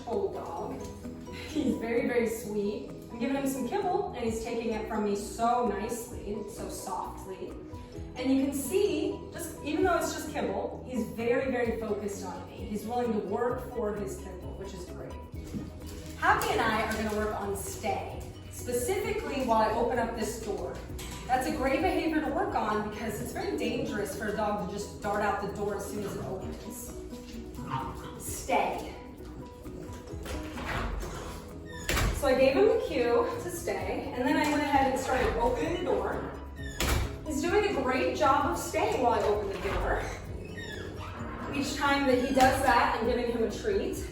bulldog. He's very, very sweet. I'm giving him some kibble and he's taking it from me so nicely, so softly. And you can see, even though it's just kibble, he's very, very focused on me. He's willing to work for his kibble, which is great. Happy and I are gonna work on stay, specifically while I open up this door. That's a great behavior to work on because it's very dangerous for a dog to just dart out the door as soon as it opens. Stay. So I gave him the cue to stay, and then I went ahead and started opening the door. He's doing a great job of staying while I open the door. Each time that he does that, I'm giving him a treat.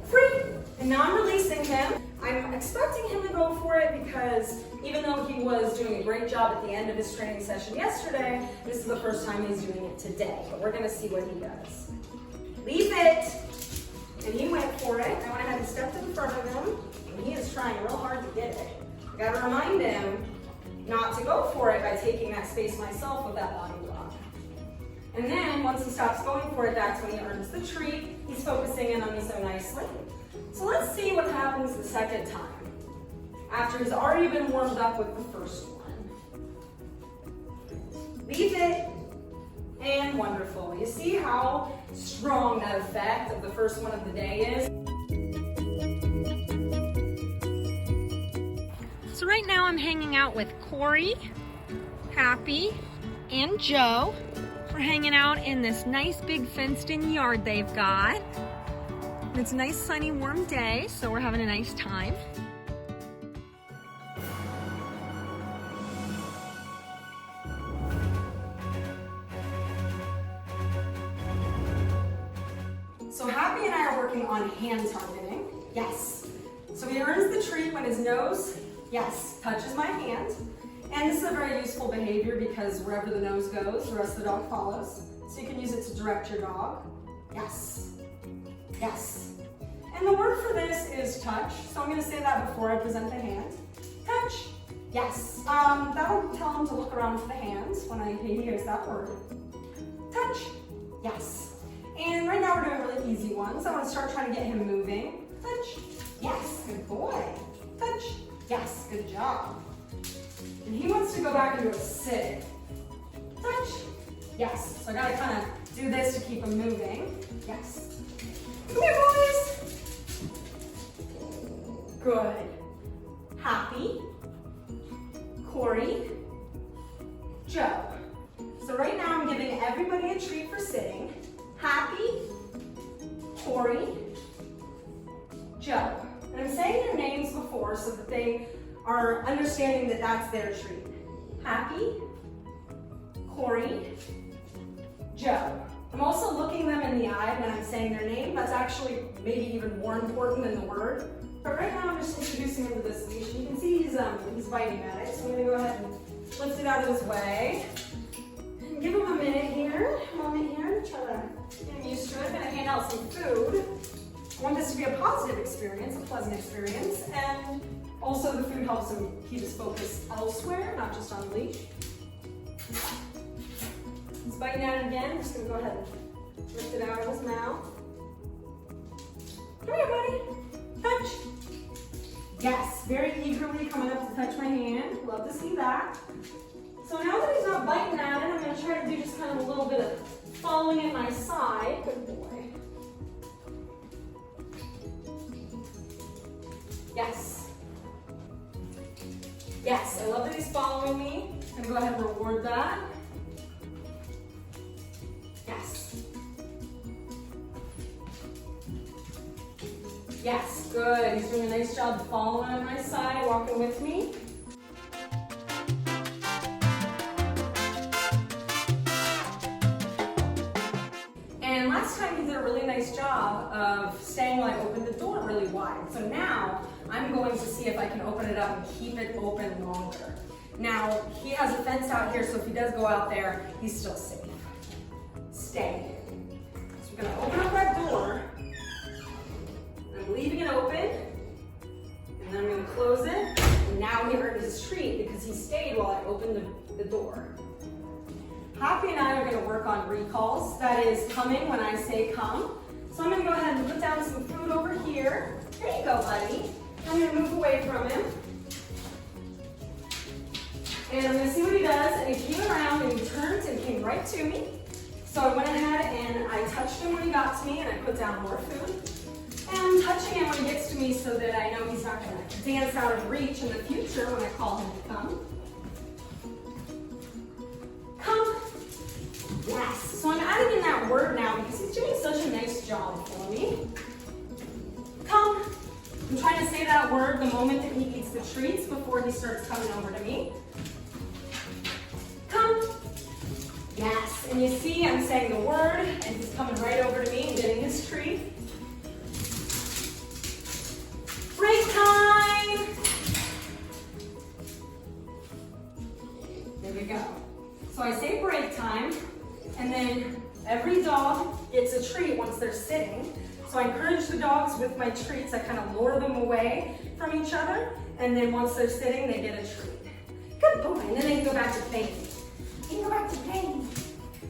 Free! And now I'm releasing him. I'm expecting him to go for it because even though he was doing a great job at the end of his training session yesterday, this is the first time he's doing it today. But we're gonna see what he does. Leave it! And he went for it. I went ahead and stepped in front of him, and he is trying real hard to get it. I gotta remind him not to go for it by taking that space myself with that body block. And then once he stops going for it, that's when he earns the treat. He's focusing in on me so nicely. So let's see what happens the second time, after he's already been warmed up with the first one. Leave it, and wonderful. You see how strong that effect of the first one of the day is? So right now I'm hanging out with Corey, Happy, and Joe. We're hanging out in this nice big fenced-in yard they've got. And it's a nice sunny warm day, so we're having a nice time. So Happy and I are working on hand targeting. Yes. So he earns the treat when his nose, yes, touches my hand. And this is a very useful behavior because wherever the nose goes, the rest of the dog follows. So you can use it to direct your dog. Yes. Yes. And the word for this is touch. So I'm going to say that before I present the hand. Touch. Yes. That'll tell him to look around for the hands when he hears that word. Touch. Yes. And right now we're doing really easy ones. I want to start trying to get him moving. Touch. Yes. Good boy. Touch. Yes. Good job. And he wants to go back into a sit. Touch. Yes. So I got to kind of do this to keep him moving. Yes. Come here, boys. Good. Happy, Corey, Joe. So right now I'm giving everybody a treat for sitting. Happy, Corey, Joe. And I'm saying their names before so that they are understanding that that's their treat. Happy, Corey, Joe. I'm also looking them in the eye when I'm saying their name. That's actually maybe even more important than the word. But right now I'm just introducing him to this leash. You can see he's biting at it. So I'm gonna go ahead and lift it out of his way. And give him a moment here to try to get him used to it. I'm gonna hand out some food. I want this to be a positive experience, a pleasant experience. And also the food helps him keep his focus elsewhere, not just on the leash. He's biting at it again. I'm just gonna go ahead and lift it out of his mouth. Come here, buddy. Touch. Yes, very eagerly coming up to touch my hand. Love to see that. So now that he's not biting at it, I'm going to try to do just kind of a little bit of following at my side. Good boy. Yes. Yes, I love that he's following me. I'm going to go ahead and reward that. Yes. Yes, good. He's doing a nice job following on my side, walking with me. And last time he did a really nice job of staying while I opened the door really wide. So now I'm going to see if I can open it up and keep it open longer. Now, he has a fence out here, so if he does go out there, he's still safe. Stay. So we're gonna open up that door. I'm leaving it open, and then I'm going to close it, and now he earned his treat because he stayed while I opened the door. Happy and I are going to work on recalls. That is coming when I say come. So I'm going to go ahead and put down some food over here. There you go, buddy. I'm going to move away from him. And I'm going to see what he does. And he came around and he turned and came right to me. So I went ahead and I touched him when he got to me, and I put down more food. And I'm touching him when he gets to me so that I know he's not going to dance out of reach in the future when I call him to come. Come. Yes. So I'm adding in that word now because he's doing such a nice job for me. Come. I'm trying to say that word the moment that he eats the treats before he starts coming over to me. Come. Yes. And you see I'm saying the word and he's coming right over to me and getting his treat. Break time. There we go. So I say break time, and then every dog gets a treat once they're sitting. So I encourage the dogs with my treats. I kind of lure them away from each other, and then once they're sitting, they get a treat. Good boy. And then they can go back to playing. They can go back to playing.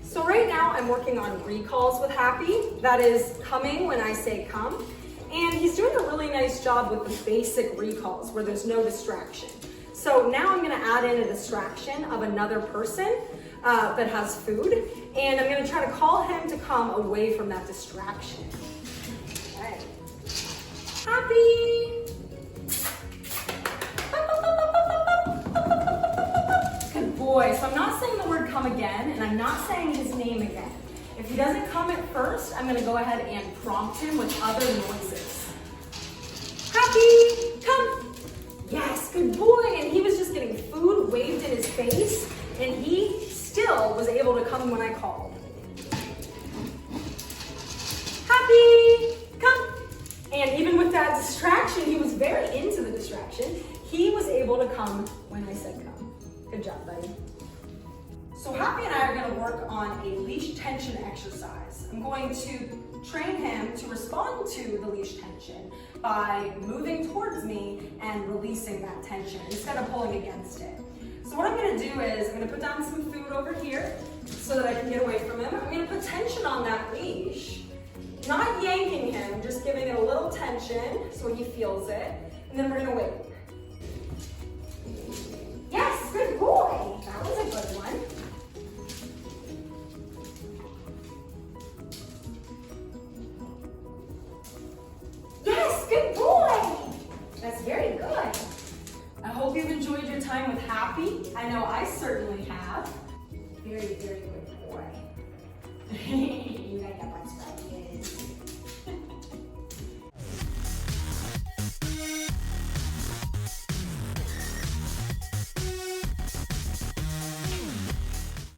So right now I'm working on recalls with Happy. That is coming when I say come. And he's doing a really nice job with the basic recalls where there's no distraction. So now I'm going to add in a distraction of another person that has food, and I'm going to try to call him to come away from that distraction. Okay. Happy! Good boy. So I'm not saying the word come again, and I'm not saying his name again. If he doesn't come at first, I'm going to go ahead and prompt him with other noises. Happy, come. Yes, good boy. And he was just getting food waved in his face, and he still was able to come when I called. Happy, come. And even with that distraction, he was very into the distraction. He was able to come when I said come. Good job, buddy. So Happy and I are going to work on a leash tension exercise. I'm going to train him to respond to the leash tension by moving towards me and releasing that tension instead of pulling against it. So what I'm going to do is I'm going to put down some food over here so that I can get away from him. I'm going to put tension on that leash, not yanking him, just giving it a little tension so he feels it, and then we're going to wait. Yes, good boy. That was a good one. Yes, good boy. That's very good. I hope you've enjoyed your time with Happy. I know I certainly have. Very, very good boy. You got